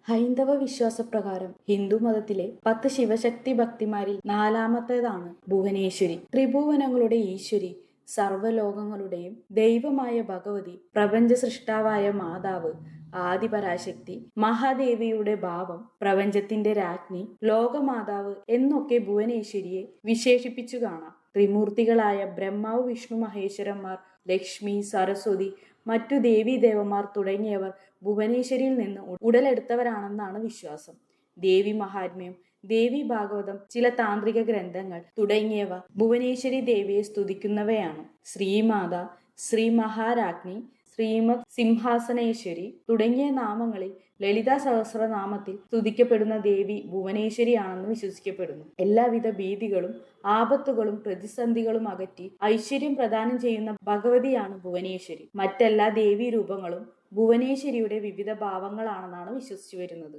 ഹൈന്ദവ വിശ്വാസപ്രകാരം ഹിന്ദു മതത്തിലെ 10 ശിവശക്തി ഭക്തിമാരിൽ നാലാമത്തേതാണ് ഭുവനേശ്വരി. ത്രിഭുവനങ്ങളുടെ ഈശ്വരി, സർവ്വലോകങ്ങളുടെയും ദൈവമായ ഭഗവതി, പ്രപഞ്ച സൃഷ്ടാവായ മാതാവ്, ആദിപരാശക്തി, മഹാദേവിയുടെ ഭാവം, പ്രപഞ്ചത്തിന്റെ രാജ്ഞി, ലോകമാതാവ് എന്നൊക്കെ ഭുവനേശ്വരിയെ വിശേഷിപ്പിച്ചു കാണാം. ത്രിമൂർത്തികളായ ബ്രഹ്മാവ്, വിഷ്ണു, മഹേശ്വരന്മാർ, ലക്ഷ്മി, സരസ്വതി, മറ്റു ദേവീദേവന്മാർ തുടങ്ങിയവർ ഭുവനേശ്വരിയിൽ നിന്ന് ഉടലെടുത്തവരാണെന്നാണ് വിശ്വാസം. ദേവി മഹാത്മ്യം, ദേവി ഭാഗവതം, ചില താന്ത്രിക ഗ്രന്ഥങ്ങൾ തുടങ്ങിയവ ഭുവനേശ്വരി ദേവിയെ സ്തുതിക്കുന്നവയാണ്. ശ്രീമാത, ശ്രീ മഹാരാജ്ഞി, ശ്രീമത് സിംഹാസനേശ്വരി തുടങ്ങിയ നാമങ്ങളിൽ ലളിതാ സഹസ്രനാമത്തിൽ സ്തുതിക്കപ്പെടുന്ന ദേവി ഭുവനേശ്വരിയാണെന്ന് വിശ്വസിക്കപ്പെടുന്നു. എല്ലാവിധ ഭീതികളും ആപത്തുകളും പ്രതിസന്ധികളും അകറ്റി ഐശ്വര്യം പ്രദാനം ചെയ്യുന്ന ഭഗവതിയാണ് ഭുവനേശ്വരി. മറ്റെല്ലാ ദേവീ രൂപങ്ങളും ഭുവനേശ്വരിയുടെ വിവിധ ഭാവങ്ങളാണെന്നാണ് വിശ്വസിച്ചു വരുന്നത്.